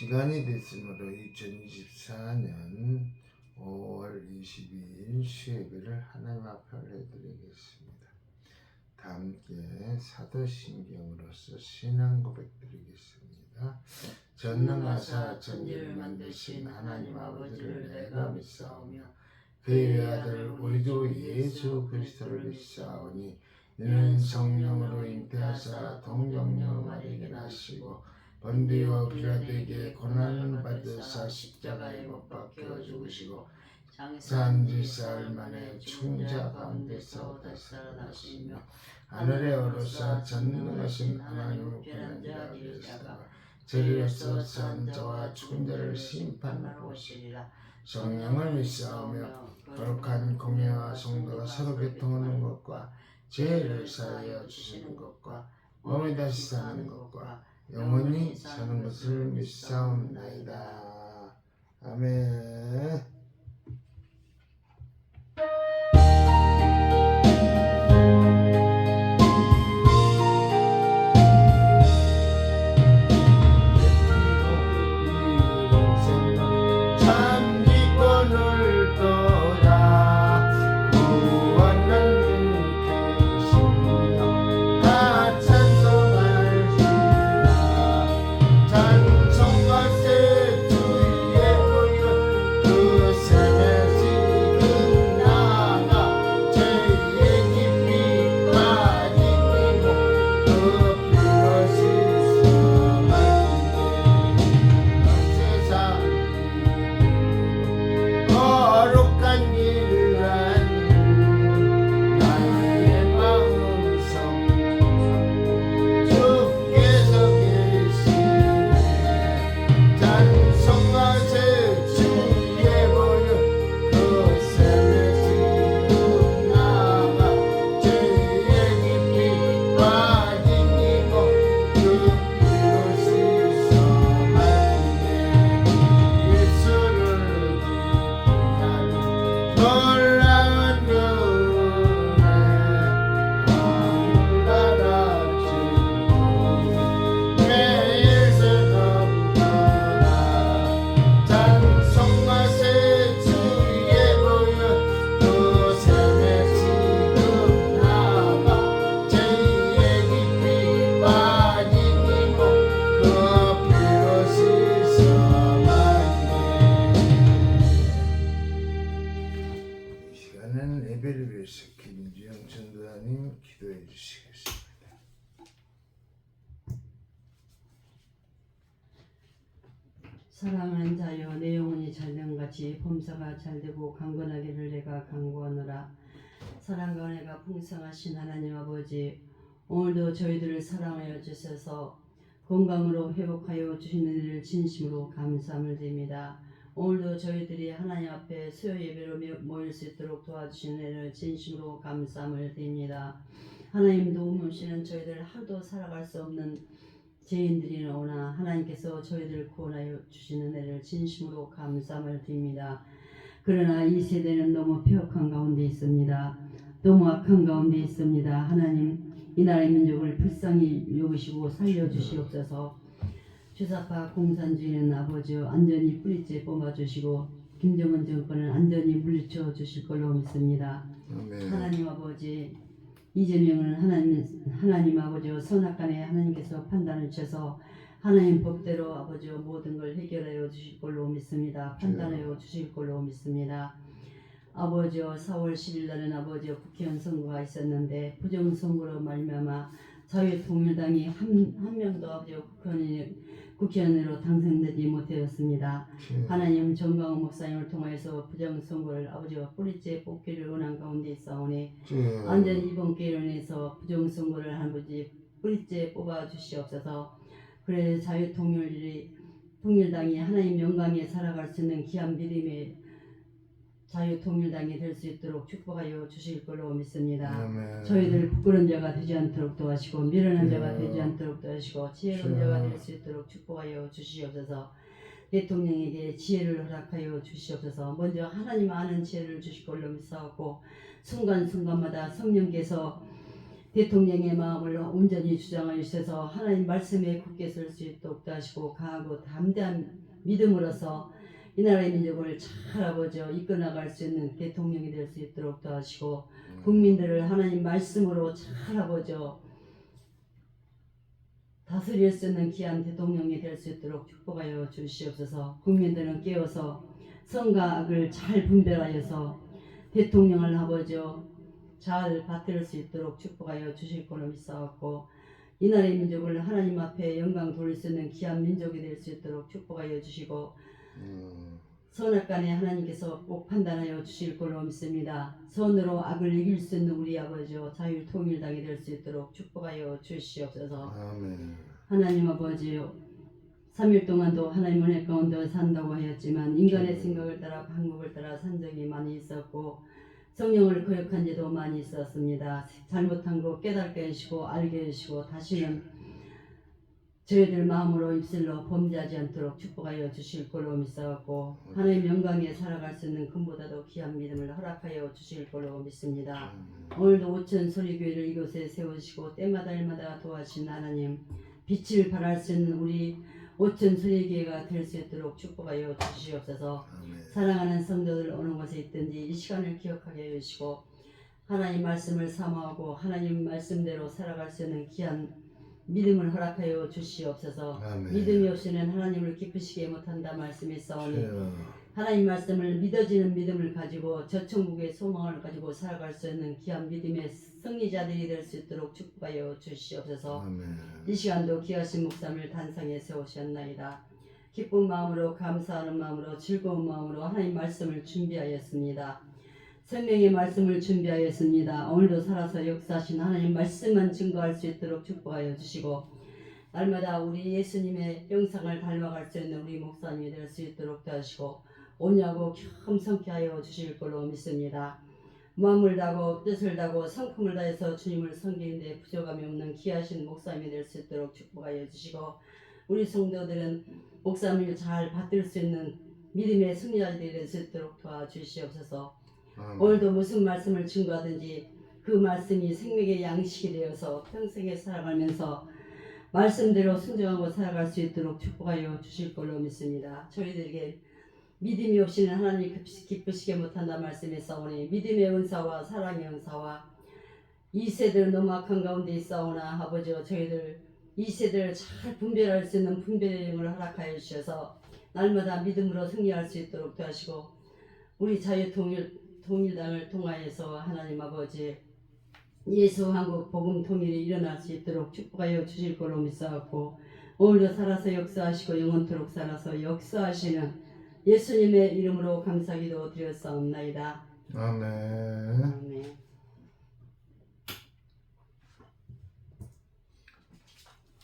시간이 됐으므로 2024년 5월 22일 수요일을 하나님 앞에 올려드리겠습니다. 다 함께 사도신경으로서 신앙 고백드리겠습니다. 전능하사 천지를 만드신 하나님 아버지를 내가 믿사오며 그의 아들 우리 주 예수 그리스도를 믿사오니 이는 성령으로 잉태하사 동정녀 마리아에게 나시고 본디오 빌라도에게 고난을 받으사 십자가에 못 박혀 죽으시고 장사한 지 사흘 만에 죽은 자 가운데서 다시 살아나시며 하늘에 오르사 전능하신 하나님 우편에 앉아 계시다가 저리로서 산 자와 죽은 자를 심판하러 오시리라. 성령을 믿사오며 거룩한 공예와 성도가 서로 교통하는 것과 죄를 사하여 주시는 것과 몸이 다시 사는 것과 영원히 사는 것을 믿사옵나이다. 아멘. 예배를 위해서 김지영 전도사님 기도해 주시겠습니다. 사랑하는 자여, 내 영혼이 잘됨같이 범사가 잘되고 강건하기를 내가 간구하노라. 사랑과 은혜가 풍성하신 하나님 아버지, 오늘도 저희들을 사랑하여 주셔서 건강으로 회복하여 주시는 일을 진심으로 감사함을 드립니다. 오늘도 저희들이 하나님 앞에 수요 예배로 모일 수 있도록 도와주시는 일을 진심으로 감사함을 드립니다. 하나님 도움 없이는 저희들 하루도 살아갈 수 없는 죄인들이오나 하나님께서 저희들을 구원하여 주시는 일을 진심으로 감사함을 드립니다. 그러나 이 세대는 너무 폐역한 가운데 있습니다. 너무 악한 가운데 있습니다. 하나님, 이 나라의 민족을 불쌍히 여기시고 살려주시옵소서. 주사파 공산주의는 아버지여 안전히 뿌리째 뽑아주시고 김정은 정권은 안전히 물리쳐 주실 걸로 믿습니다. 아멘. 하나님 아버지, 이재명은 하나님 아버지여 선악간에 하나님께서 판단을 주셔서 하나님 법대로 아버지여 모든 걸 해결하여 주실 걸로 믿습니다. 판단하여 주실 걸로 믿습니다. 아버지여 4월 10일 날은 아버지여 국회의원 선거가 있었는데 부정선거로 말미암아 자유통일당이 한 명도 아버지여 국회의원으로 당선되지 못하였습니다. 하나님 정광훈 목사님을 통하여서 부정선거를 아버지와 뿌리째 뽑기를 원한 가운데 있사오니 안전히 이번 기회를 인해서 부정선거를 아버지 뿌리째 뽑아주시옵소서. 그래 자유통일당이 하나님 영광에 살아갈 수 있는 귀한 믿음의 자유통일당이 될 수 있도록 축복하여 주실 걸로 믿습니다. 아멘. 저희들 부끄러운 자가 되지 않도록 도와주시고 미련한 자가 되지 않도록 도와주시고 지혜로운 자가 될 수 있도록 축복하여 주시옵소서. 대통령에게 지혜를 허락하여 주시옵소서. 먼저 하나님 아는 지혜를 주실 걸로 믿사옵고 순간순간마다 성령께서 대통령의 마음을 온전히 주장하여 주셔서 하나님 말씀에 굳게 설 수 있도록 하시고 강하고 담대한 믿음으로서 이 나라의 민족을 잘 아버지여 이끌어나갈 수 있는 대통령이 될 수 있도록 도와주시고 국민들을 하나님 말씀으로 잘 아버지여 다스릴 수 있는 귀한 대통령이 될 수 있도록 축복하여 주시옵소서. 국민들은 깨어서 선과 악을 잘 분별하여서 대통령을 아버지여 잘 받들 수 있도록 축복하여 주실 걸로 믿사옵고 이 나라의 민족을 하나님 앞에 영광 돌릴 수 있는 귀한 민족이 될 수 있도록 축복하여 주시고 선악간에 하나님께서 꼭 판단하여 주실 걸로 믿습니다. 선으로 악을 이길 수 있는 우리 아버지여 자유통일당이 될 수 있도록 축복하여 주시옵소서. 아멘. 하나님 아버지여 3일 동안도 하나님 은혜 가운데 산다고 하였지만 인간의 생각을 따라 방법을 따라 산 적이 많이 있었고 성령을 거역한 지도 많이 있었습니다. 잘못한 거 깨닫게 하시고 알게 하시고 다시는 저희들 마음으로 입술로 범죄하지 않도록 축복하여 주실 걸로 믿사옵고 하나님 영광에 살아갈 수 있는 금보다도 귀한 믿음을 허락하여 주실 걸로 믿습니다. 오늘도 오천 소리교회를 이곳에 세우시고 때마다 일마다 도와주신 하나님 빛을 발할 수 있는 우리 오천 소리교회가 될 수 있도록 축복하여 주시옵소서. 사랑하는 성도들 어느 곳에 있든지 이 시간을 기억하게 해주시고 하나님 말씀을 사모하고 하나님 말씀대로 살아갈 수 있는 귀한 믿음을 허락하여 주시옵소서. 아멘. 믿음이 없이는 하나님을 기쁘시게 못한다 말씀이 싸우니 주여. 하나님 말씀을 믿어지는 믿음을 가지고 저 천국의 소망을 가지고 살아갈 수 있는 귀한 믿음의 승리자들이 될 수 있도록 축복하여 주시옵소서. 아멘. 이 시간도 귀하신 목사님을 단상에 세우셨나이다. 기쁜 마음으로 감사하는 마음으로 즐거운 마음으로 하나님 말씀을 준비하였습니다. 생명의 말씀을 준비하였습니다. 오늘도 살아서 역사하신 하나님 말씀만 증거할 수 있도록 축복하여 주시고 날마다 우리 예수님의 영상을 닮아갈 수 있는 우리 목사님이 될 수 있도록 도와주시고 온유하고 겸손케 하여 주실 걸로 믿습니다. 마음을 다하고 뜻을 다하고 성품을 다해서 주님을 섬기는 데 부족함이 없는 귀하신 목사님이 될 수 있도록 축복하여 주시고 우리 성도들은 목사님을 잘 받들 수 있는 믿음의 승리자들이 될 수 있도록 도와주시옵소서. 오늘도 무슨 말씀을 증거하든지 그 말씀이 생명의 양식이 되어서 평생에 살아가면서 말씀대로 순종하고 살아갈 수 있도록 축복하여 주실 걸로 믿습니다. 저희들에게 믿음이 없이는 하나님 기쁘시게 못한다 말씀에 싸우니 믿음의 은사와 사랑의 은사와 이 세대를 너무 악한 가운데 있사오나 아버지여 저희들 이 세대를 잘 분별할 수 있는 분별의 영을 허락하여 주셔서 날마다 믿음으로 승리할 수 있도록 도와주시고 우리 자유통일당을 통하여서 하나님 아버지 예수 한국 복음 통일이 일어날 수 있도록 축복하여 주실 걸로 믿사옵고 오늘도 살아서 역사하시고 영원토록 살아서 역사하시는 예수님의 이름으로 감사기도 드렸사옵나이다. 아멘. 아멘.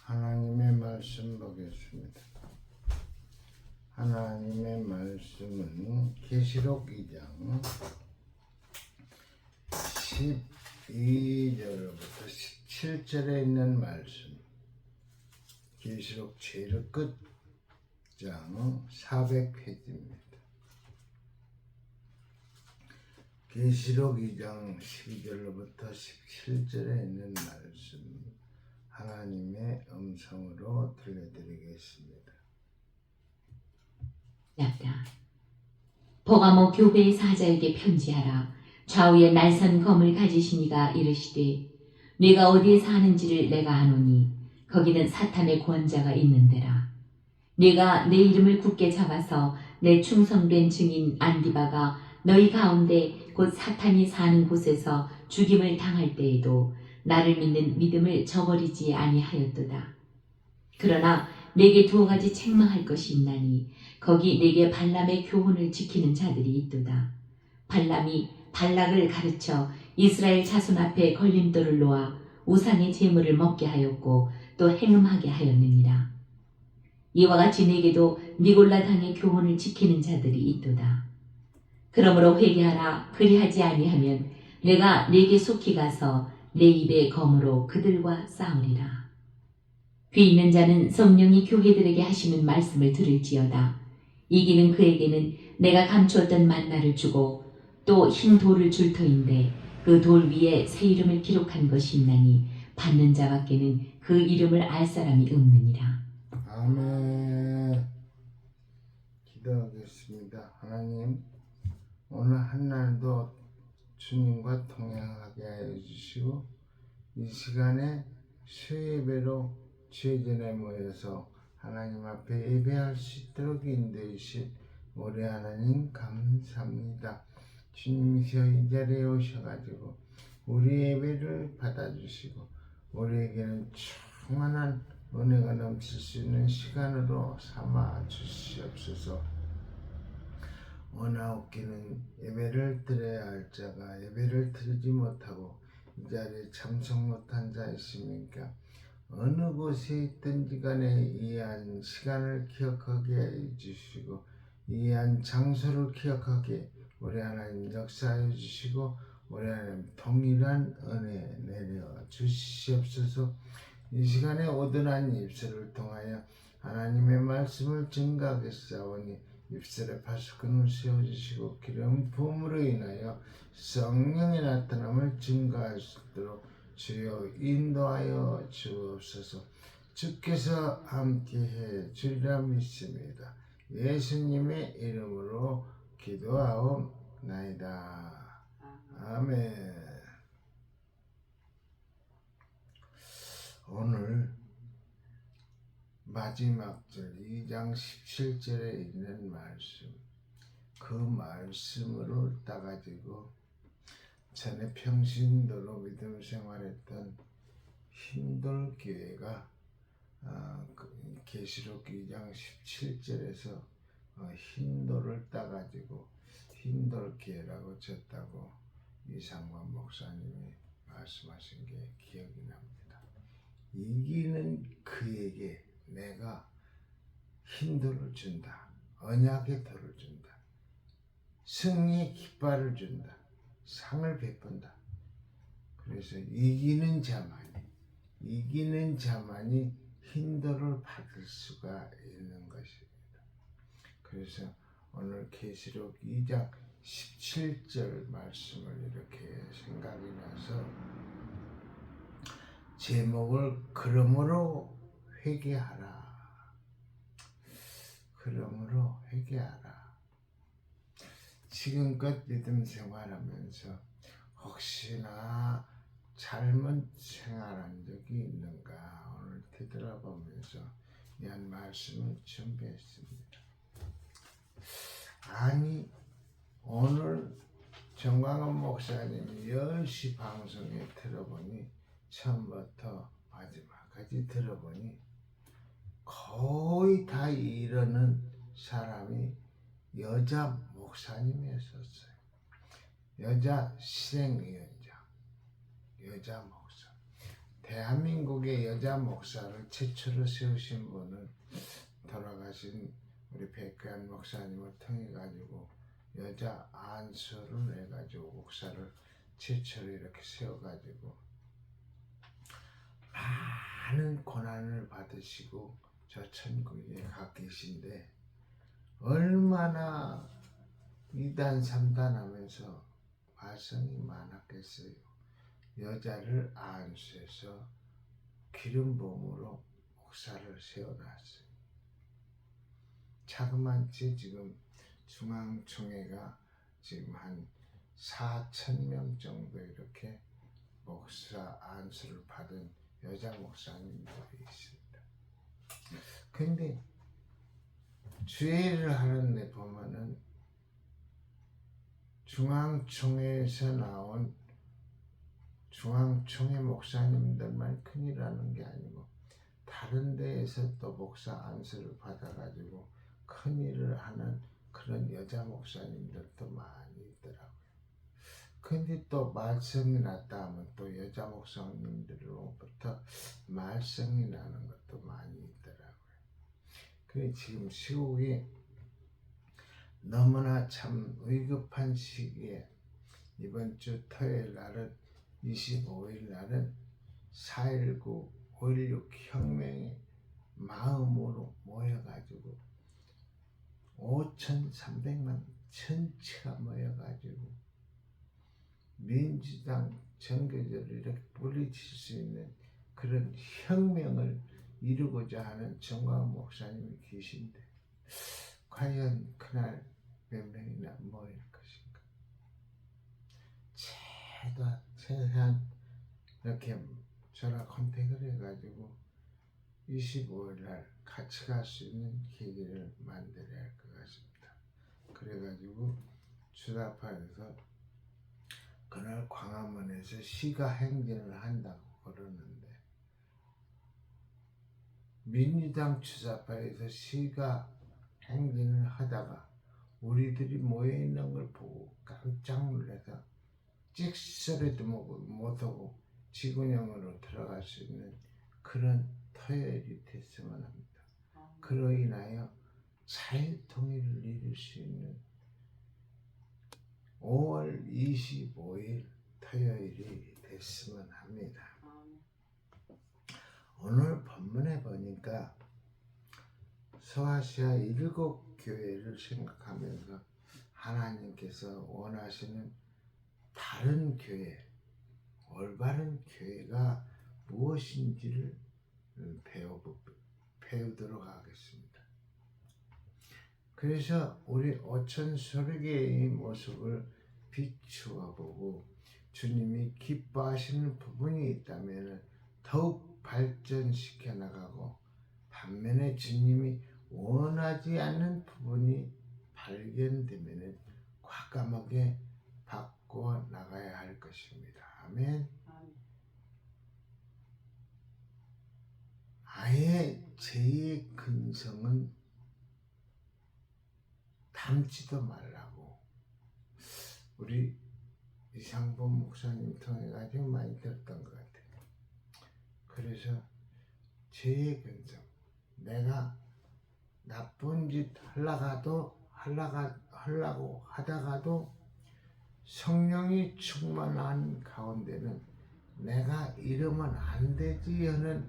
하나님의 말씀 보겠습니다. 하나님의 말씀은 계시록 2장 12절부터 17절에 있는 말씀. 계시록 제일 끝장 400페이지입니다. 계시록 2장 12절로부터 17절에 있는 말씀. 하나님의 음성으로 들려드리겠습니다. 버가모 교회의 사자에게 편지하라. 좌우에 날선 검을 가지신 이가 이르시되 네가 어디에 사는지를 내가 아노니 거기는 사탄의 권자가 있는 데라. 네가 내 이름을 굳게 잡아서 내 충성된 증인 안디바가 너희 가운데 곧 사탄이 사는 곳에서 죽임을 당할 때에도 나를 믿는 믿음을 저버리지 아니하였도다. 그러나 내게 두어 가지 책망할 것이 있나니 거기 내게 발람의 교훈을 지키는 자들이 있도다. 발람이 발락을 가르쳐 이스라엘 자손 앞에 걸림돌을 놓아 우상의 제물을 먹게 하였고 또 행음하게 하였느니라. 이와 같이 내게도 니골라당의 교훈을 지키는 자들이 있도다. 그러므로 회개하라. 그리하지 아니하면 내가 네게 속히 가서 내 입의 검으로 그들과 싸우리라. 귀 있는 자는 성령이 교회들에게 하시는 말씀을 들을지어다. 이기는 그에게는 내가 감추었던 만나를 주고 또 흰 돌을 줄 터인데 그 돌 위에 새 이름을 기록한 것이 있나니 받는 자밖에는 그 이름을 알 사람이 없느니라. 아멘. 기도하겠습니다. 하나님, 오늘 한날도 주님과 동행하게 하여 주시고 이 시간에 수예배로 주의전에 모여서 하나님 앞에 예배할 수 있도록 인도해 주신 우리 하나님 감사합니다. 주님이서 이 자리에 오셔가지고 우리 예배를 받아주시고 우리에게는 충만한 은혜가 넘칠 수 있는 시간으로 삼아 주시옵소서. 원하옵기는 예배를 드려야 할 자가 예배를 드리지 못하고 이 자리에 참석 못한 자 있습니까? 어느 곳에 있든지 간에 이한 시간을 기억하게 해주시고 이한 장소를 기억하게 우리 하나님 역사해 주시고 우리 하나님 동일한 은혜 내려 주시옵소서. 이 시간에 오드란 입술을 통하여 하나님의 말씀을 증가하겠사오니 입술에 파수꾼을 세워주시고 기름 부음으로 인하여 성령의 나타남을 증가할 수 있도록 주여 인도하여 주옵소서. 주께서 함께해 주리라 믿습니다. 예수님의 이름으로 기도하옵나이다. 아멘. 오늘 마지막 절 2장 17절에 있는 말씀, 그 말씀으로 따가지고 전에 평신도로 믿음 생활했던 흰돌교회가 계시록 2장 17절에서 흰돌을 따가지고 흰돌교회라고 쳤다고 이상관 목사님이 말씀하신 게 기억이 납니다. 이기는 그에게 내가 흰돌을 준다. 언약의 돌을 준다. 승리의 깃발을 준다. 상을 베푼다. 그래서 이기는 자만이 흰돌을 받을 수가 있는 것입니다. 그래서 오늘 계시록 2장 17절 말씀을 이렇게 생각이 나서 제목을 그러므로 회개하라. 그러므로 회개하라. 지금껏 믿음 생활하면서 혹시나 잘못 생활한 적이 있는가 오늘 되돌아보면서 이한 말씀을 준비했습니다. 아니 오늘 정광훈 목사님이 10시 방송에 들어보니 처음부터 마지막까지 들어보니 거의 다 이르는 사람이 여자 목사님이었어요. 여자 실행위원장, 여자 목사. 대한민국의 여자 목사를 최초로 세우신 분은 돌아가신 우리 백교한 목사님을 통해 가지고 여자 안수를 해가지고 목사를 최초로 이렇게 세워가지고 많은 고난을 받으시고 저 천국에 가 계신데 얼마나 2단 3단 하면서 발성이 많았겠어요. 여자를 안수해서 기름 부음으로 목사를 세워놨어요. 자그마치 지금 중앙총회가 지금 한 4,000명 정도 이렇게 목사 안수를 받은 여자 목사님들이 있습니다. 근데 주회를 하는데 보면은 중앙총회에서 나온 중앙총회 목사님들만 큰일하는 게 아니고 다른 데에서 또 목사 안수를 받아가지고 큰일을 하는 그런 여자 목사님들도 많이 있더라고요. 근데 또 말썽이 났다 하면 또 여자 목사님들로부터 말썽이 나는 것도 많이 있더라고요. 그래 지금 시국이 너무나 참 위급한 시기에 이번 주 토요일 날은 25일 날은 4.19 5.16 혁명의 마음으로 모여가지고 5,300만 전체가 모여가지고 민주당 전교조를 이렇게 물리칠 수 있는 그런 혁명을 이루고자 하는 정광 목사님이 계신데 과연 그날 몇 명이나 모일 것인가. 최대한 이렇게 전화 컨택을 해가지고 25일 날 같이 갈 수 있는 계기를 만들어야 할 것 같습니다. 그래가지고 주사파에서 그날 광화문에서 시가 행진을 한다고 그러는데 민주당 주사파에서 시가 행진을 하다가 우리들이 모여있는 걸 보고 깜짝 놀라서 찍소리도 못하고 지구형으로 들어갈 수 있는 그런 토요일이 됐으면 합니다. 그로 인하여 자유통일을 이룰 수 있는 5월 25일 토요일이 됐으면 합니다. 오늘 본문에 보니까 소아시아 7교회를 생각하면서 하나님께서 원하시는 다른 교회, 올바른 교회가 무엇인지를 배우도록 하겠습니다. 그래서 우리 오천 소리개의 모습을 비추어 보고 주님이 기뻐하시는 부분이 있다면 더욱 발전시켜 나가고 반면에 주님이 원하지 않는 부분이 발견되면 과감하게 바꿔 나가야 할 것입니다. 아멘. 아예 제 근성은 담지도 말라고 우리 이상범 목사님 통해 가지고 많이 들었던 것 같아요. 그래서 제 근성, 내가 나쁜 짓 하려고 하다가도 성령이 충만한 가운데는 내가 이러면 안 되지 하는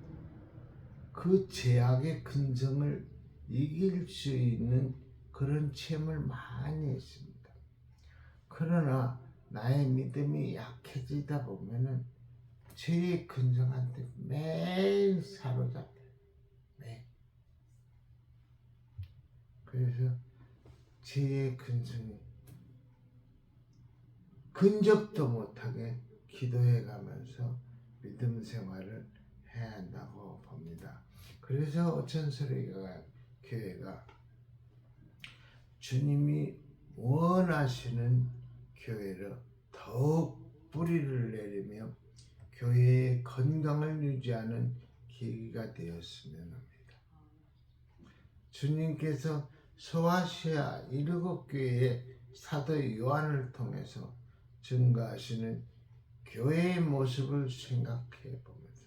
그 제약의 근성을 이길 수 있는 그런 체험을 많이 했습니다. 그러나 나의 믿음이 약해지다 보면은 제 근성한테 매일 사로잡혀요. 매일. 그래서 제 근성이 근접도 못하게 기도해 가면서 믿음 생활을 해야 한다고 봅니다. 그래서 오천소리가 교회가 주님이 원하시는 교회로 더욱 뿌리를 내리며 교회의 건강을 유지하는 계기가 되었으면 합니다. 주님께서 소아시아 7교회의 사도 요한을 통해서 증거하시는 교회의 모습을 생각해 보면서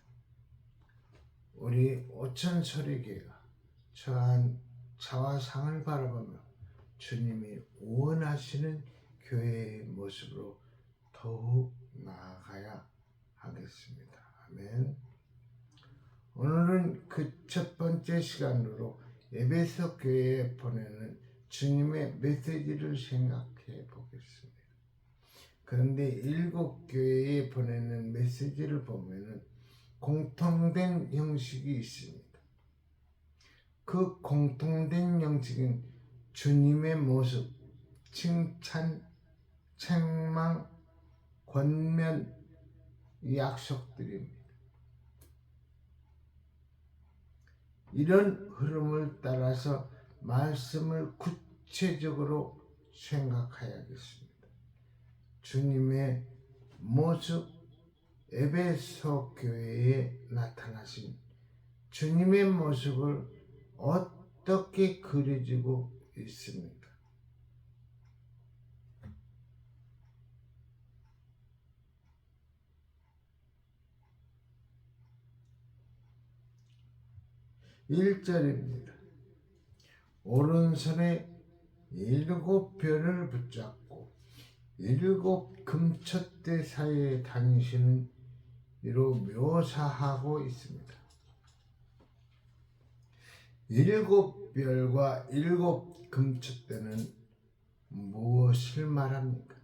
우리 오천소리교회가 저한 자와 상을 바라보며 주님이 원하시는 교회의 모습으로 더욱 나아가야 하겠습니다. 아멘. 오늘은 그 첫 번째 시간으로 에베소 교회에 보내는 주님의 메시지를 생각해 보겠습니다. 그런데 7교회에 보내는 메시지를 보면은 공통된 형식이 있습니다. 그 공통된 형식은 주님의 모습, 칭찬, 책망, 권면, 약속들입니다. 이런 흐름을 따라서 말씀을 구체적으로 생각해야겠습니다. 주님의 모습, 에베소 교회에 나타나신 주님의 모습을 어떻게 그려지고 있습니까? (1절입니다) 오른손에 7별을 붙잡고 7 금촛대 사이에 다니시는 이로 묘사하고 있습니다. 7별과 7 금촛대는 무엇을 말합니까?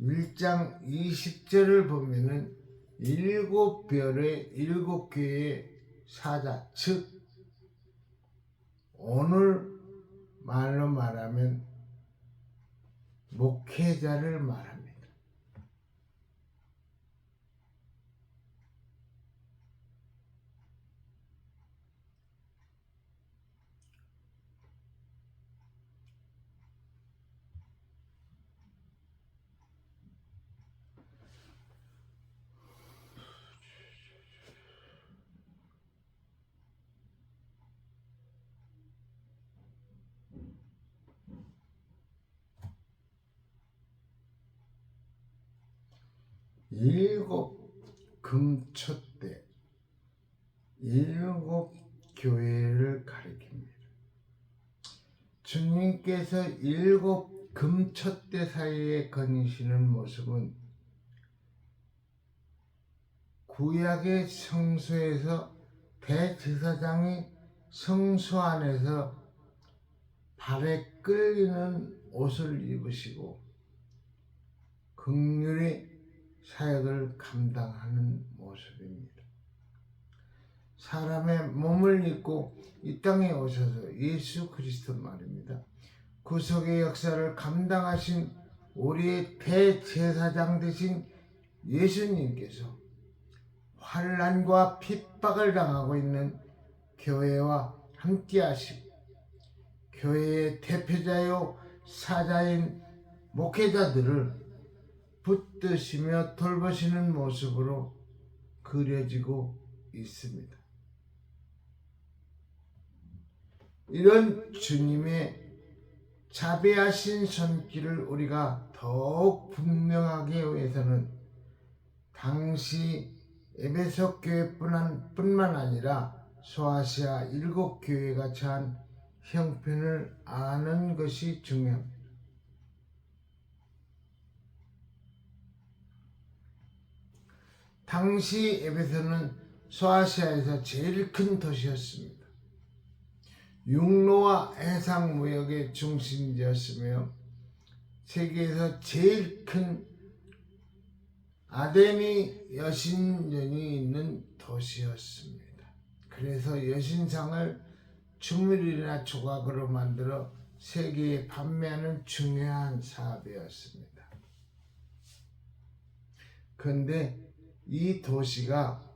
1장 20절을 보면은 7별의 7교회의 사자, 즉 오늘 말로 말하면 목회자를 말합니다. 일곱 금초대, 일곱 교회를 가리킵니다. 주님께서 일곱 금초대 사이에 거니시는 모습은 구약의 성소에서 대제사장이 성소 안에서 발에 끌리는 옷을 입으시고 긍휼히 사역을 감당하는 모습입니다. 사람의 몸을 입고 이 땅에 오셔서 예수 그리스도 말입니다. 구속의 역사를 감당하신 우리의 대제사장 되신 예수님께서 환난과 핍박을 당하고 있는 교회와 함께 하시고 교회의 대표자요 사자인 목회자들을 붙드시며 돌보시는 모습으로 그려지고 있습니다. 이런 주님의 자비하신 손길을 우리가 더욱 분명하게 하기 위해서는 당시 에베소 교회뿐만 아니라 소아시아 7교회가 처한 형편을 아는 것이 중요합니다. 당시 에베소는 소아시아에서 제일 큰 도시였습니다. 육로와 해상 무역의 중심지였으며 세계에서 제일 큰 아데미 여신전이 있는 도시였습니다. 그래서 여신상을 주물이나 조각으로 만들어 세계에 판매하는 중요한 사업이었습니다. 그런데 이 도시가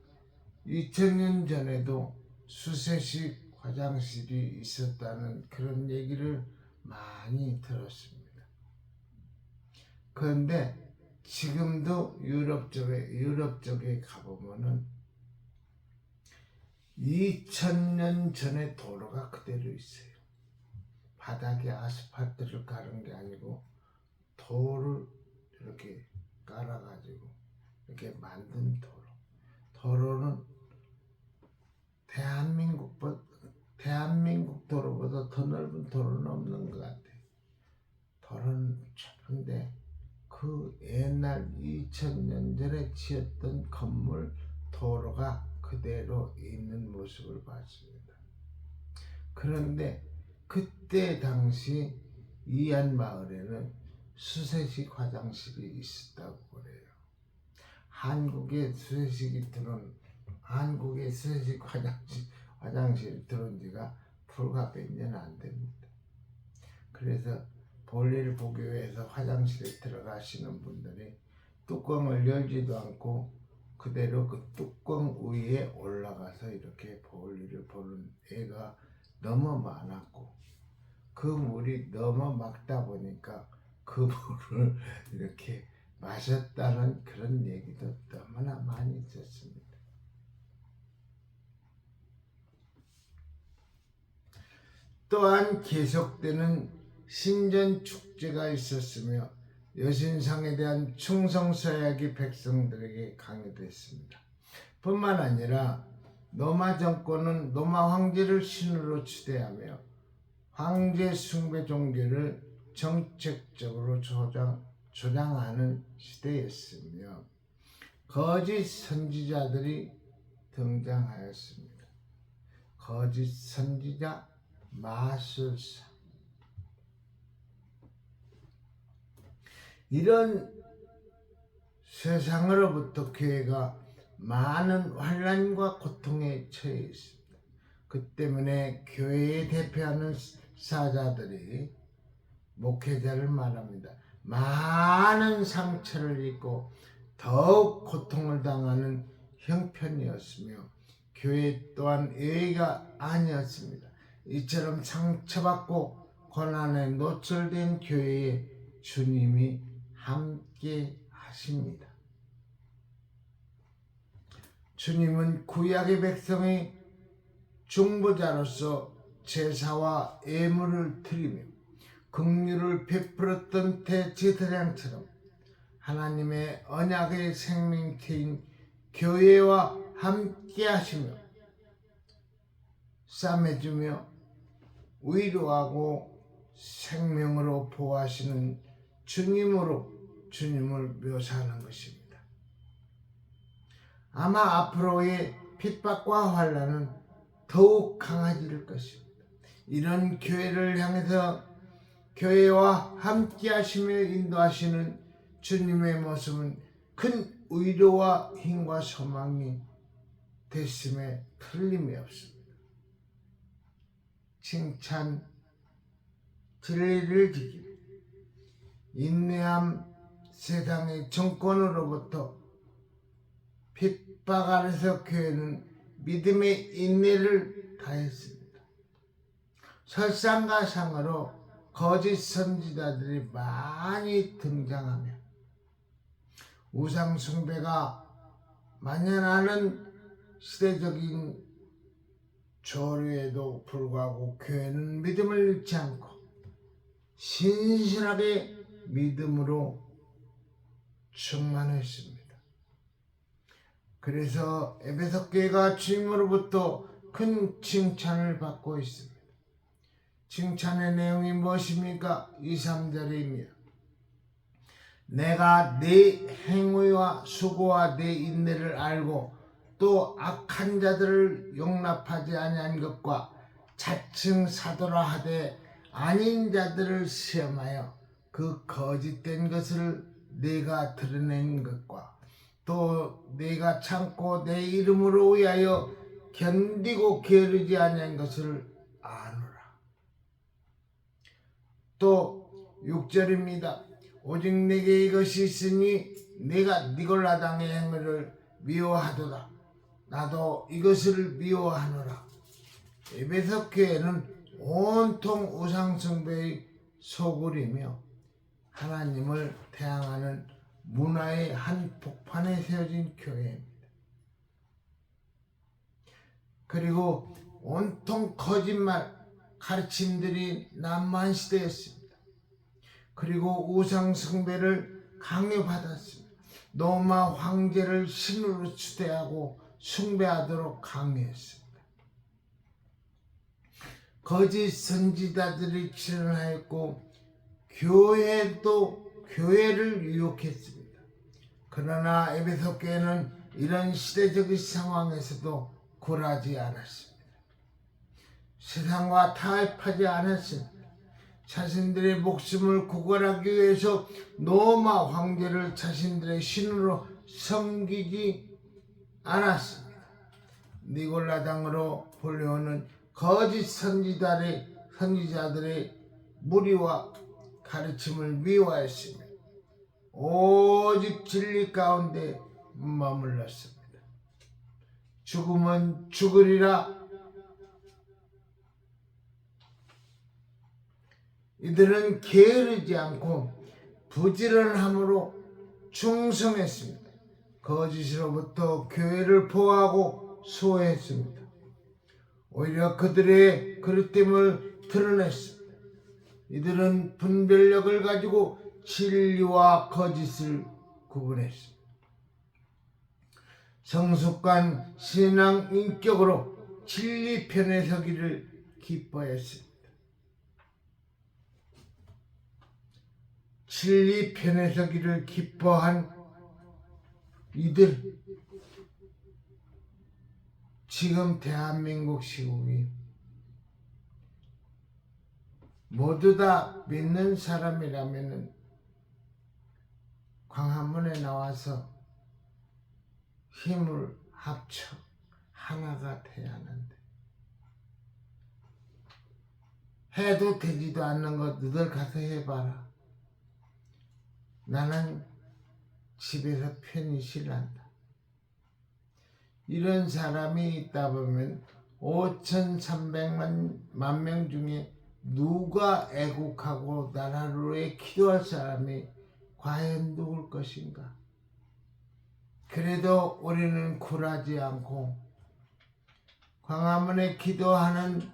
2000년 전에도 수세식 화장실이 있었다는 그런 얘기를 많이 들었습니다. 그런데 지금도 유럽 쪽에 가보면은 2000년 전의 도로가 그대로 있어요. 바닥에 아스팔트를 깔은 게 아니고 돌을 이렇게 깔아가지고 이렇게 만든 도로. 도로는 대한민국 도로보다 더 넓은 도로는 없는 것 같아요. 도로는 좁은데 그 옛날 2000년 전에 지었던 건물 도로가 그대로 있는 모습을 봤습니다. 그런데 그때 당시 이안 마을에는 수세식 화장실이 있었다고 그래요. 한국의 수세식 화장실이 들어온 지가 불과 몇 년 안 됩니다. 그래서 볼일 보기 위해서 화장실에 들어가시는 분들이 뚜껑을 열지도 않고 그대로 그 뚜껑 위에 올라가서 이렇게 볼일을 보는 애가 너무 많았고 그 물이 너무 막다 보니까 그 물을 이렇게 마셨다는 그런 얘기도 너무나 많이 있었습니다. 또한 계속되는 신전 축제가 있었으며 여신상에 대한 충성 서약이 백성들에게 강요됐습니다. 뿐만 아니라 로마 정권은 로마 황제를 신으로 추대하며 황제 숭배 종교를 정책적으로 조장하는 시대였으며 거짓 선지자들이 등장하였습니다. 거짓 선지자, 마술사. 이런 세상으로부터 교회가 많은 환난과 고통에 처해 있습니다. 그 때문에 교회에 대표하는 사자들이 목회자를 말합니다. 많은 상처를 입고 더욱 고통을 당하는 형편이었으며 교회 또한 예외가 아니었습니다. 이처럼 상처받고 고난에 노출된 교회에 주님이 함께 하십니다. 주님은 구약의 백성의 중보자로서 제사와 예물을 드리며 긍휼을 베풀었던 대제사장처럼 하나님의 언약의 생명체인 교회와 함께 하시며 싸매주며 위로하고 생명으로 보호하시는 주님을 묘사하는 것입니다. 아마 앞으로의 핍박과 환난은 더욱 강해질 것입니다. 이런 교회를 향해서 교회와 함께 하시며 인도하시는 주님의 모습은 큰 위로와 힘과 소망이 됐음에 틀림이 없습니다. 칭찬, 진리를 지키며 인내함, 세상의 정권으로부터 핍박 아래서 교회는 믿음의 인내를 다했습니다. 설상가상으로 거짓 선지자들이 많이 등장하며 우상 숭배가 만연하는 시대적인 조류에도 불구하고 교회는 믿음을 잃지 않고 신실하게 믿음으로 충만했습니다. 그래서 에베소 교회가 주님으로부터 큰 칭찬을 받고 있습니다. 칭찬의 내용이 무엇입니까? 2, 3절입니다. 내가 네 행위와 수고와 네 인내를 알고 또 악한 자들을 용납하지 아니한 것과 자칭 사도라 하되 아닌 자들을 시험하여 그 거짓된 것을 네가 드러낸 것과 또 네가 참고 내 이름으로 위하여 견디고 게으르지 아니한 것을 아노라. 또 6절입니다. 오직 내게 이것이 있으니 네가 니골라당의 행위를 미워하도다. 나도 이것을 미워하노라. 에베소 교회는 온통 우상숭배의 소굴이며 하나님을 대항하는 문화의 한 복판에 세워진 교회입니다. 그리고 온통 거짓말, 가르침들이 난무한 시대였습니다. 그리고 우상숭배를 강요받았습니다. 로마 황제를 신으로 추대하고 숭배하도록 강요했습니다. 거짓 선지자들이 출현하였고 교회도 교회를 유혹했습니다. 그러나 에베소 교회는 이런 시대적인 상황에서도 굴하지 않았습니다. 세상과 타협하지 않았습니다. 자신들의 목숨을 구걸하기 위해서 로마 황제를 자신들의 신으로 섬기지 않았습니다. 니골라당으로 불려오는 거짓 선지자들의 무리와 가르침을 미워했으며 오직 진리 가운데 머물렀습니다. 죽으면 죽으리라. 이들은 게으르지 않고 부지런함으로 충성했습니다. 거짓으로부터 교회를 보호하고 수호했습니다. 오히려 그들의 그릇됨을 드러냈습니다. 이들은 분별력을 가지고 진리와 거짓을 구분했습니다. 성숙한 신앙 인격으로 진리 편에 서기를 기뻐했습니다. 진리 편에 서기를 기뻐한 이들, 지금 대한민국 시국이 모두 다 믿는 사람이라면 광화문에 나와서 힘을 합쳐 하나가 돼야 하는데 해도 되지도 않는 것 너들 가서 해봐라. 나는 집에서 편히 쉴란다. 이런 사람이 있다 보면 5,300만 명 중에 누가 애국하고 나라를 위해 기도할 사람이 과연 누굴 것인가? 그래도 우리는 굴하지 않고 광화문에 기도하는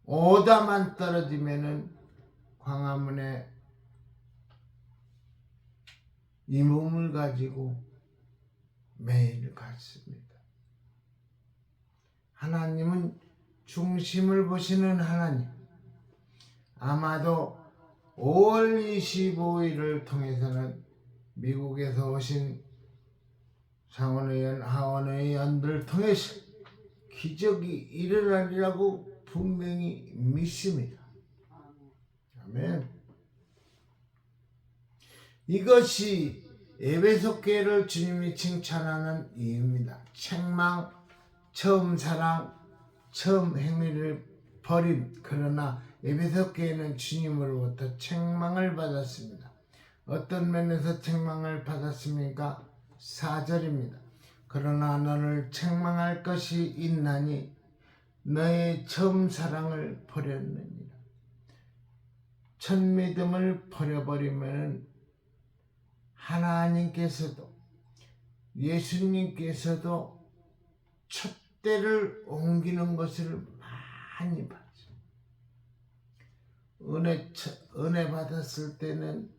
오다만 떨어지면은 광화문에 이 몸을 가지고 매일 갔습니다. 하나님은 중심을 보시는 하나님. 아마도 5월 25일을 통해서는 미국에서 오신 상원의원, 하원의원들을 통해서 기적이 일어나리라고 분명히 믿습니다. 아멘. 이것이 에베소 교회를 주님이 칭찬하는 이유입니다. 책망, 처음 사랑, 처음 행위를 버림. 그러나 에베소 교회는 주님으로부터 책망을 받았습니다. 어떤 면에서 책망을 받았습니까? 4절입니다. 그러나 너를 책망할 것이 있나니 너의 처음 사랑을 버렸느니라. 첫 믿음을 버려버리면 하나님께서도 예수님께서도 촛대를 옮기는 것을 많이 봤죠. 은혜 받았을 때는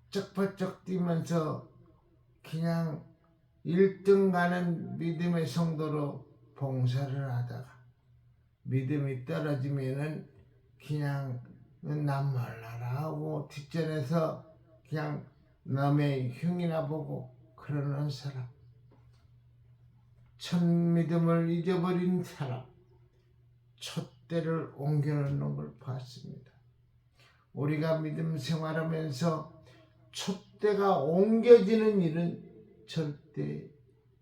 바쩍바쩍 뛰면서 그냥 1등 가는 믿음의 성도로 봉사를 하다가 믿음이 떨어지면은 그냥 난 몰라라 하고 뒷전에서 그냥 남의 흉이나 보고 그러는 사람, 첫 믿음을 잊어버린 사람, 촛대를 옮겨놓는 걸 봤습니다. 우리가 믿음 생활하면서 촛대가 옮겨지는 일은 절대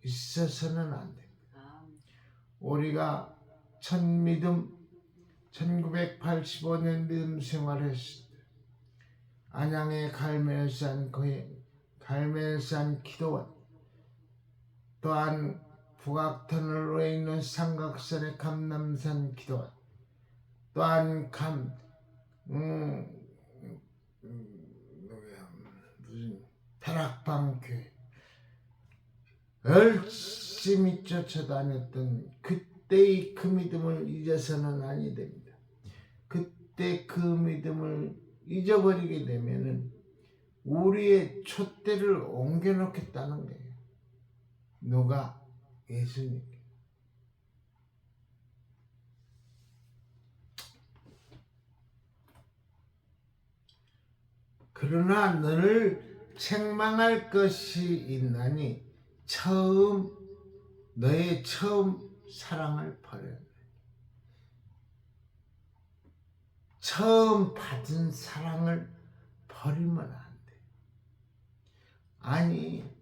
있어서는 안 됩니다. 우리가 첫 믿음 1985년 믿음 생활했을 때 안양의 갈멜산 기도원, 또한 북악터널로에 있는 삼각산의 감남산 기도원, 또한 무슨 다락방 교회 열심히 쫓아다녔던 그때의 그 믿음을 잊어서는 아니 됩니다. 그때 그 믿음을 잊어버리게 되면은 우리의 촛대를 옮겨놓겠다는 거예요. 누가? 예수님. 그러나 너를 책망할 것이 있나니 너의 처음 사랑을 버려. 처음 받은 사랑을 버리면 안 돼. 아니,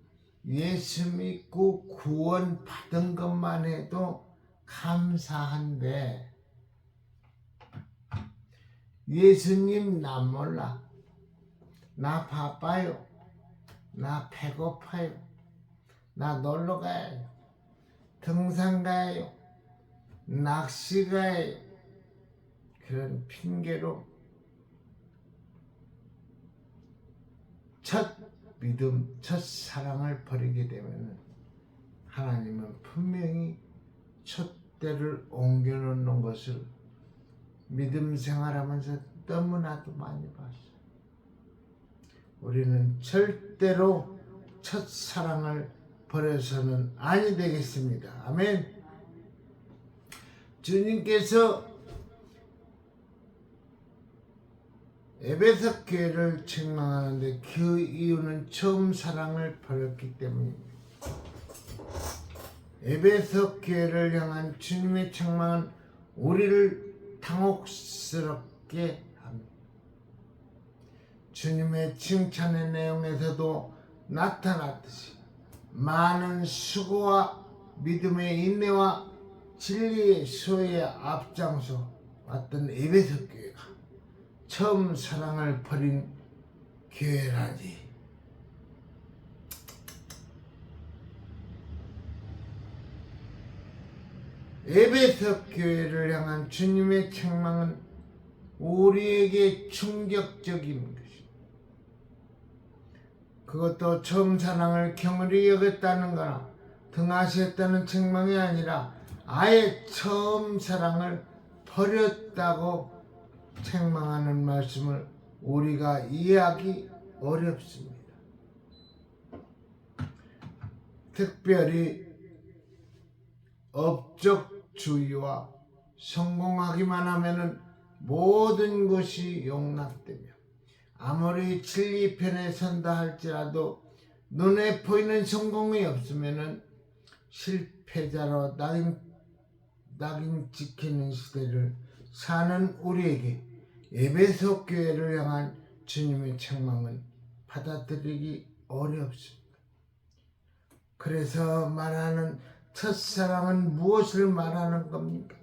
예수 믿고 구원 받은 것만 해도 감사한데 예수님 나 몰라. 나 바빠요. 나 배고파요. 나 놀러 가요. 등산 가요. 낚시 가요. 그런 핑계로 첫 믿음, 첫 사랑을 버리게 되면 하나님은 분명히 촛대를 옮겨놓는 것을 믿음 생활하면서 너무나도 많이 봤어요. 우리는 절대로 첫 사랑을 버려서는 아니 되겠습니다. 아멘. 주님께서 에베소 교회를 책망하는데 그 이유는 처음 사랑을 버렸기 때문입니다. 에베소 교회를 향한 주님의 책망은 우리를 당혹스럽게 합니다. 주님의 칭찬의 내용에서도 나타났듯이 많은 수고와 믿음의 인내와 진리의 수호에 앞장서 왔던 에베소 교회가 처음 사랑을 버린 교회라니. 에베소 교회를 향한 주님의 책망은 우리에게 충격적인 것입니다. 그것도 처음 사랑을 경홀히 여겼다는 거나 등하시했다는 책망이 아니라 아예 처음 사랑을 버렸다고 책망하는 말씀을 우리가 이해하기 어렵습니다. 특별히 업적주의와 성공하기만 하면은 모든 것이 용납되며 아무리 진리 편에 선다 할지라도 눈에 보이는 성공이 없으면은 실패자로 낙인 찍히는 시대를 사는 우리에게 에베소 교회를 향한 주님의 책망은 받아들이기 어렵습니다. 그래서 말하는 첫사랑은 무엇을 말하는 겁니까?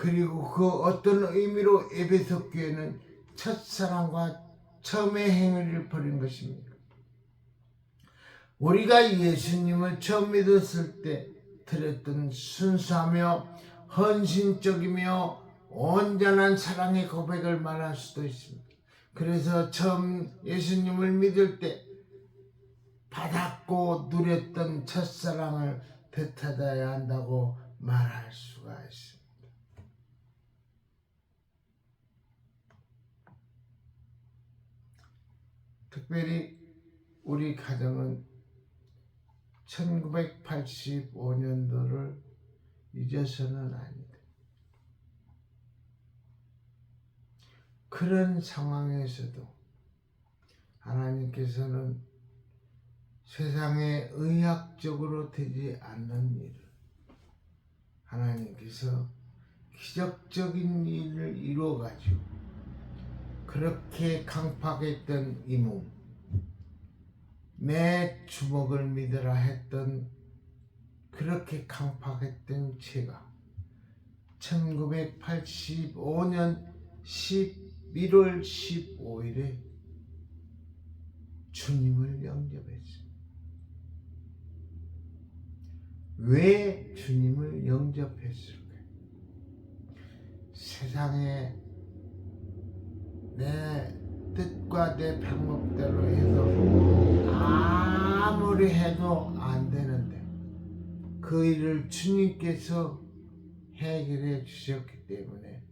그리고 그 어떤 의미로 에베소 교회는 첫사랑과 처음의 행위를 벌인 것입니까? 우리가 예수님을 처음 믿었을 때 드렸던 순수하며 헌신적이며 온전한 사랑의 고백을 말할 수도 있습니다. 그래서 처음 예수님을 믿을 때 받았고 누렸던 첫사랑을 되찾아야 한다고 말할 수가 있습니다. 특별히 우리 가정은 1985년도를 잊어서는 안 돼. 그런 상황에서도 하나님께서는 세상에 의학적으로 되지 않는 일을 하나님께서 기적적인 일을 이루어가지고 그렇게 강팍했던 이 몸, 내 주먹을 믿으라 했던 그렇게 강팍했던 제가 1985년 11월 15일에 주님을 영접했습니다. 왜 주님을 영접했을까요? 세상에 내 뜻과 내 방법대로 해서 아무리 해도 안 되는데 그 일을 주님께서 해결해 주셨기 때문에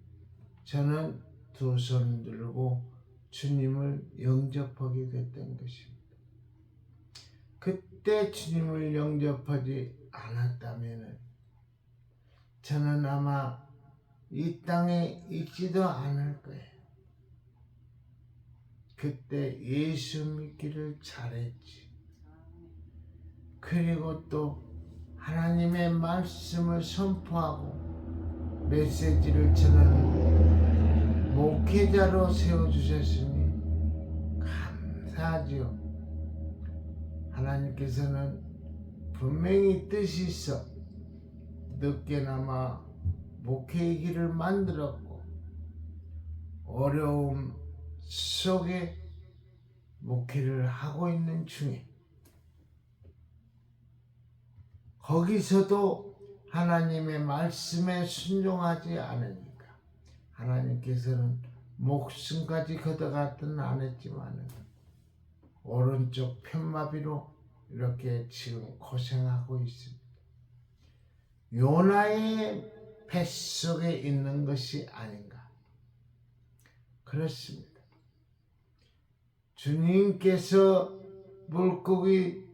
저는 두 손 들고 주님을 영접하게 됐던 것입니다. 그때 주님을 영접하지 않았다면 저는 아마 이 땅에 있지도 않을 거예요. 그때 예수 믿기를 잘했지. 그리고 또 하나님의 말씀을 선포하고 메시지를 전하는 목회자로 세워주셨으니 감사하지요. 하나님께서는 분명히 뜻이 있어 늦게나마 목회의 길을 만들었고 어려움 속에 목회를 하고 있는 중에 거기서도 하나님의 말씀에 순종하지 않으니까 하나님께서는 목숨까지 걷어갔든 안 했지만은 오른쪽 편마비로 이렇게 지금 고생하고 있습니다. 요나의 뱃속에 있는 것이 아닌가. 그렇습니다. 주님께서 물고기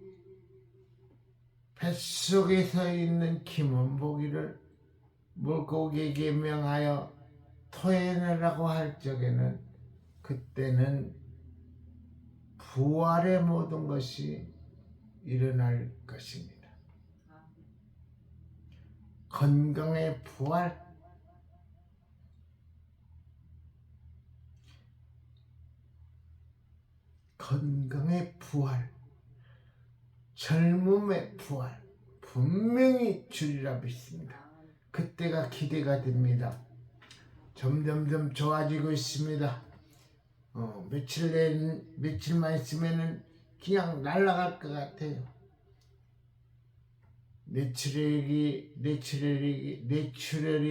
뱃속에서 있는 김원복이를 물고기에게 명하여 토해내라고 할 적에는 그때는 부활의 모든 것이 일어날 것입니다. 건강의 부활, 건강의 부활, 젊음의 부활 분명히 주리라 믿습니다. 그때가 기대가 됩니다. 점점점 좋아지고 있습니다. 며칠만 있으면은 그냥 날아갈 것 같아요. 뇌출혈이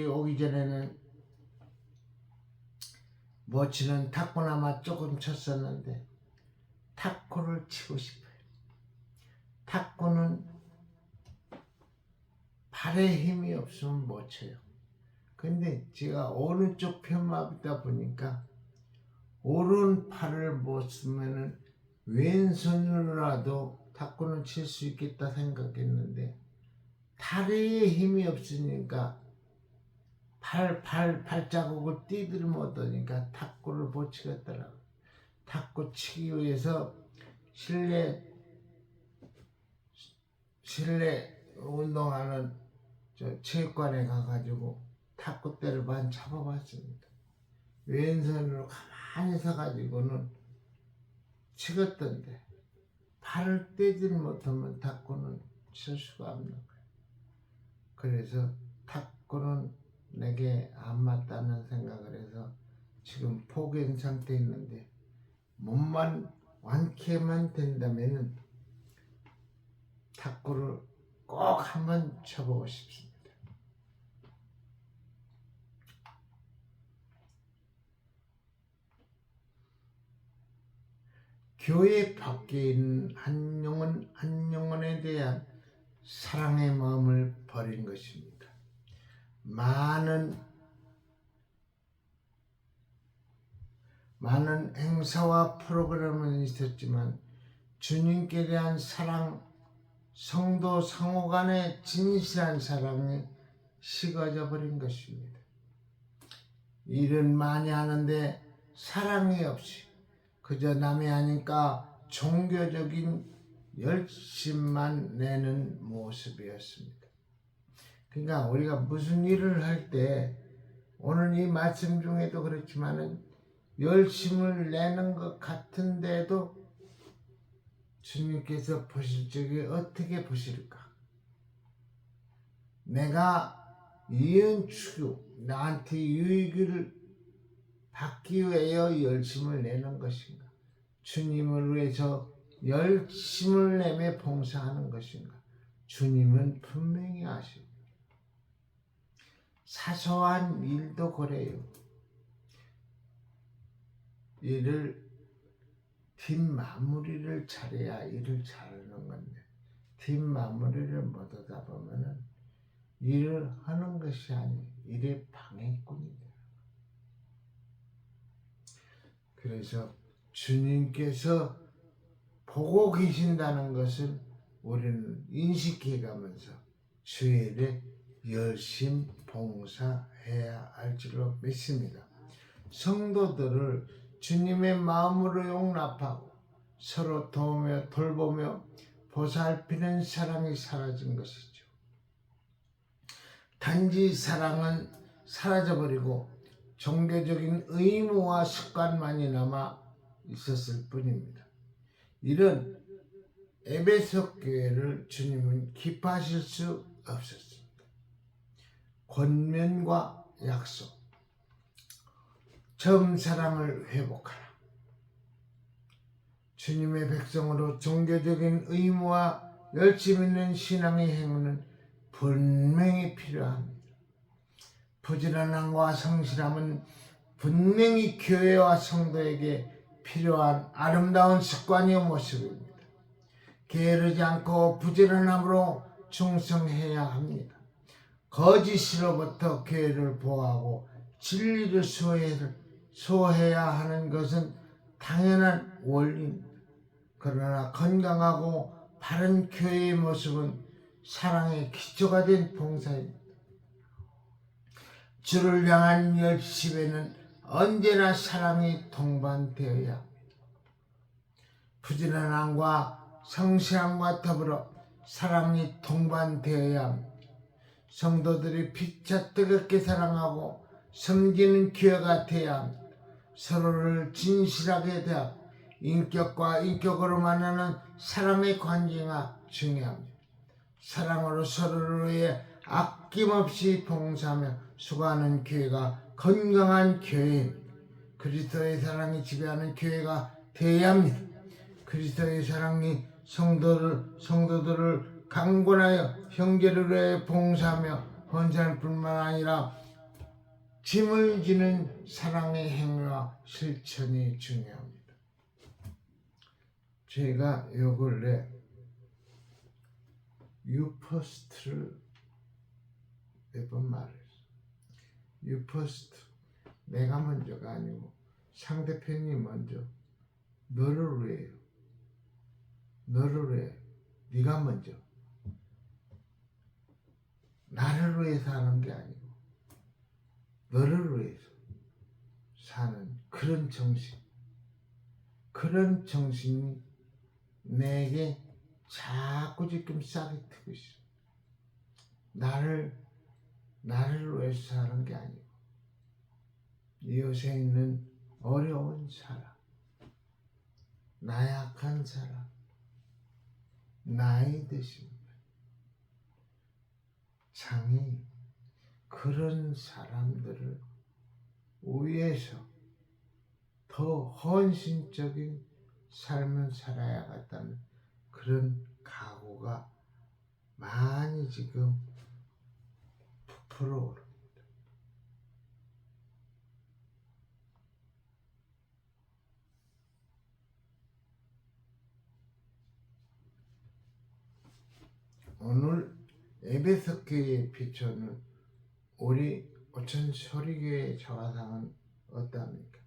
오기 전에는 뭐 치는 탁구나마 조금 쳤었는데 탁구를 치고 싶어요. 탁구는 발에 힘이 없으면 못 쳐요. 근데 제가 오른쪽 편마비다 보니까 오른팔을 못 쓰면은 왼손으로라도 탁구는 칠 수 있겠다 생각했는데 다리에 힘이 없으니까 발자국을 띄들 못하니까 탁구를 못 치겠더라고요. 탁구 치기 위해서 실내 운동하는 체육관에 가가지고 탁구대를 많이 잡아봤습니다. 왼손으로 가만히 서가지고는 치겠던데 발을 떼질 못하면 탁구는 칠 수가 없는 거예요. 그래서 탁구는 내게 안 맞다는 생각을 해서 지금 포기한 상태에 있는데 몸만 완쾌만 된다면 탁구를 꼭 한번 쳐보고 싶습니다. 교회 밖에 있는 한 영혼에 대한 사랑의 마음을 버린 것입니다. 많은 행사와 프로그램은 있었지만 주님께 대한 사랑, 성도 상호 간의 진실한 사랑이 식어져 버린 것입니다. 일은 많이 하는데 사랑이 없이 그저 남이 하니까 종교적인 열심만 내는 모습이었습니다. 그러니까 우리가 무슨 일을 할 때 오늘 이 말씀 중에도 그렇지만은 열심을 내는 것 같은데도 주님께서 보실 적에 어떻게 보실까? 내가 이윤추구 나한테 유익을 받기 위하여 열심을 내는 것인가? 주님을 위해서 열심을 내며 봉사하는 것인가? 주님은 분명히 아시고 사소한 일도 그래요. 일을 뒷마무리를 잘해야 일을 잘하는 건데 뒷마무리를 못하다 보면은 일을 하는 것이 아니에요. 일의 방해꾼이 돼요. 그래서 주님께서 보고 계신다는 것을 우리는 인식해가면서 주일에 열심 봉사해야 할 줄로 믿습니다. 성도들을 주님의 마음으로 용납하고 서로 도우며 돌보며 보살피는 사랑이 사라진 것이죠. 단지 사랑은 사라져버리고 종교적인 의무와 습관만이 남아 있었을 뿐입니다. 이런 에베소 교회를 주님은 기뻐하실 수 없었습니다. 권면과 약속, 처음 사랑을 회복하라. 주님의 백성으로 종교적인 의무와 열심 있는 신앙의 행위는 분명히 필요합니다. 부지런함과 성실함은 분명히 교회와 성도에게 필요한 아름다운 습관이요 모습입니다. 게으르지 않고 부지런함으로 충성해야 합니다. 거짓으로부터 교회를 보호하고 진리를 수호해야 하는 것은 당연한 원리입니다. 그러나 건강하고 바른 교회의 모습은 사랑의 기초가 된 봉사입니다. 주를 향한 열심에는 언제나 사랑이 동반되어야 합니다. 부지런함과 성실함과 더불어 사랑이 동반되어야 합니다. 성도들이 피차 뜨겁게 사랑하고 섬기는 교회가 되어야 합니다. 서로를 진실하게 대하고 인격과 인격으로 만나는 사랑의 관계가 중요합니다. 사랑으로 서로를 위해 아낌없이 봉사하며 수고하는 교회가 건강한 교회입니다. 그리스도의 사랑이 지배하는 교회가 되어야 합니다. 그리스도의 사랑이 성도들을 강권하여 형제를 위해 봉사하며 헌신할 뿐만 아니라 짐을 지는 사랑의 행위와 실천이 중요합니다. 제가 요 근래 유퍼스트를 몇 번 말했어요. 유퍼스트, 내가 먼저가 아니고 상대편이 먼저 너를 위해요. 너를 위해. 네가 먼저. 나를 위해서 하는 게 아니고 너를 위해서 사는 그런 정신. 그런 정신이 내게 자꾸 지금 싹이 트고 있어. 나를 위해서 사는 게 아니고 이웃에 있는 어려운 사람, 나약한 사람, 나이 드신 분, 장애인, 그런 사람들을 위해서 더 헌신적인 삶을 살아야겠다는 그런 각오가 많이 지금 부풀어 오릅니다. 오늘 에베소 교회의 비전은 우리 오천 소리교회의 자화상은 어떠합니까?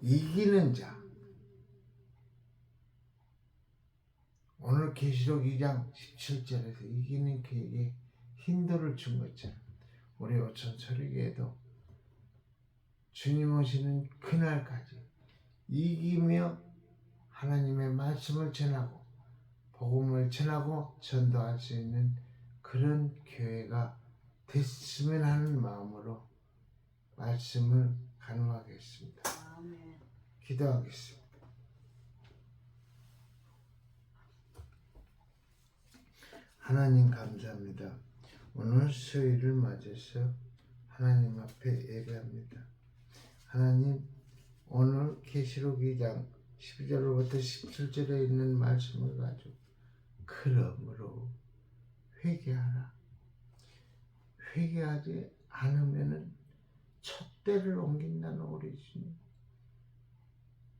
이기는 자. 오늘 계시록 2장 17절에서 이기는 교회에게 힌도를 준 것처럼 우리 오천 소리교회도 주님 오시는 그날까지 이기며 하나님의 말씀을 전하고 복음을 전하고 전도할 수 있는 그런 교회가 됐으면 하는 마음으로 말씀을 간구하겠습니다. 기도하겠습니다. 하나님 감사합니다. 오늘 수요일을 맞아서 하나님 앞에 예배합니다. 하나님, 오늘 계시록 2장 12절로부터 17절에 있는 말씀을 가지고 그러므로 회개하라. 회개하지 않으면은 촛대를 옮긴다는 우리 주님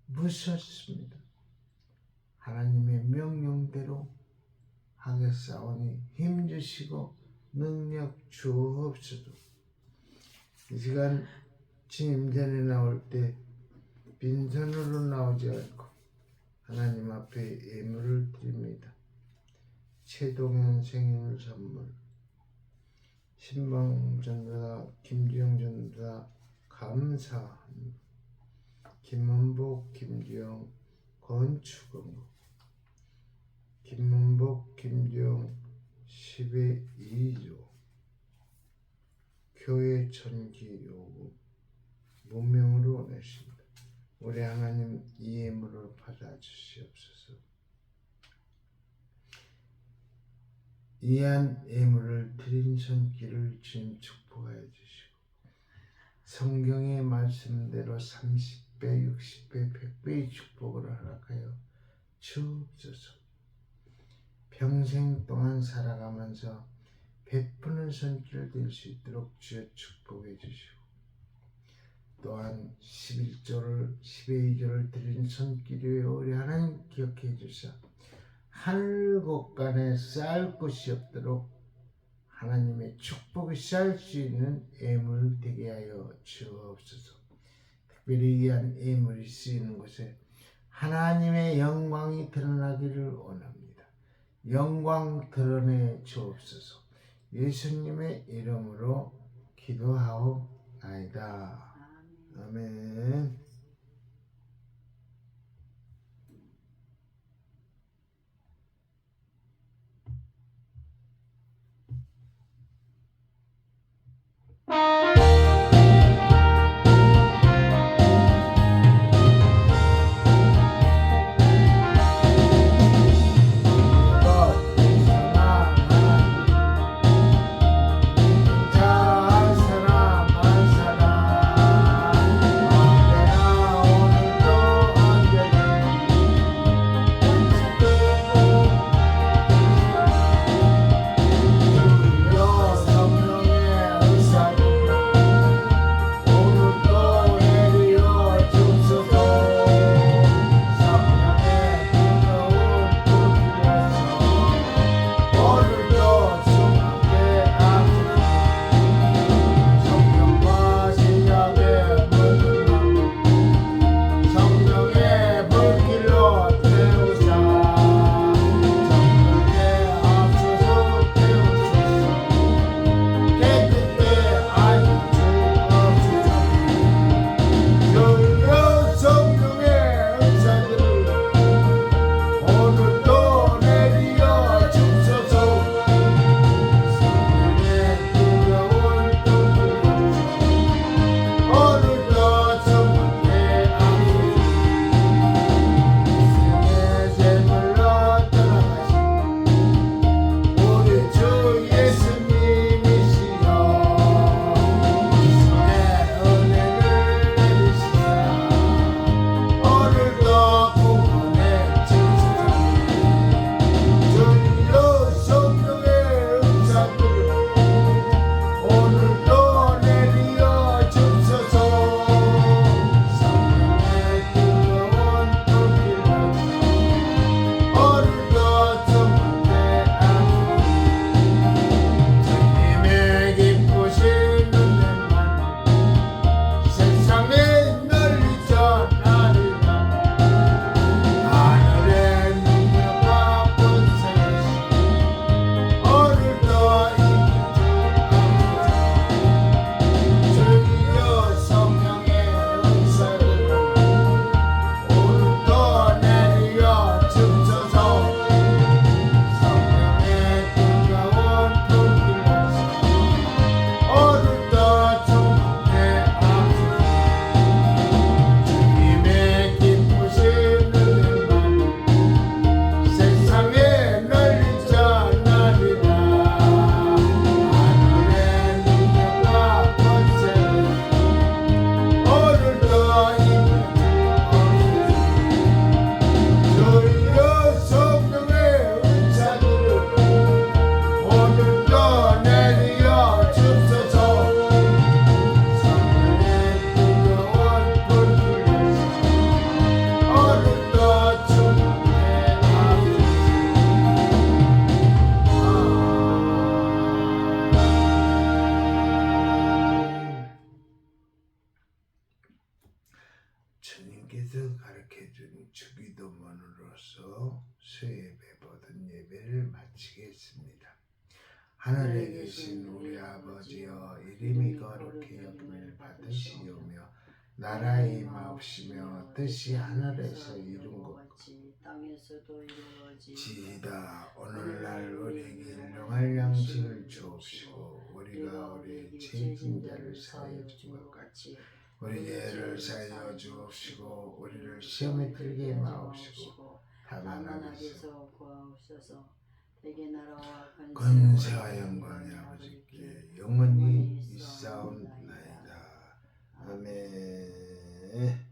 무섭습니다. 하나님의 명령대로 하겠사오니 힘주시고 능력 주옵소서. 이 시간 주님 전에 나올 때 빈손으로 나오지 않고 하나님 앞에 예물을 드립니다. 최동현 생일 선물, 신방 전도사, 김주영 전도사 감사합니다. 김문복, 김주영 건축원고, 김문복, 김주영 10의 2조, 교회 천기 요구 무명으로 내십니다. 우리 하나님 이 예물을 받아주시옵소서. 이한 예물을 드린 손길을 주님 축복하여 주시고 성경의 말씀대로 30배, 60배, 100배의 축복을 허락하여 주옵소서. 평생 동안 살아가면서 베푸는 손길을 들 수 있도록 주여 축복해 주시고 또한 11조를 10의 2조를 드린 손길이 우리 하나님 기억해 주셔 하늘 곳간에 쌓을 곳이 없도록 하나님의 축복이 쌓일 수 있는 예물 되게 하여 주옵소서. 특별히 귀한 예물이 쓰이는 곳에 하나님의 영광이 드러나기를 원합니다. 영광 드러내 주옵소서. 예수님의 이름으로 기도하옵나이다. 아멘. 주옵소서. 수요예배 모든 예배를 마치겠습니다. 하늘에 계신 우리 아버지여, 이름이 거룩히 여김을 받으시오며 나라의 임하옵시며 뜻이 하늘에서 이룬 것 같이 땅에서도 이루어지이다. 지이다. 오늘날 우리에게 일용할 양식을 주옵시고 우리가 우리의 죄진 자를 사하여 준 것 같이 우리 죄를 사하여 주옵시고 우리를 시험에 들게 마옵시고 다만 악에서 구하옵소서. 대개 나라와 권세와 영광이 아버지께 영원히 있사옵나이다. 아멘.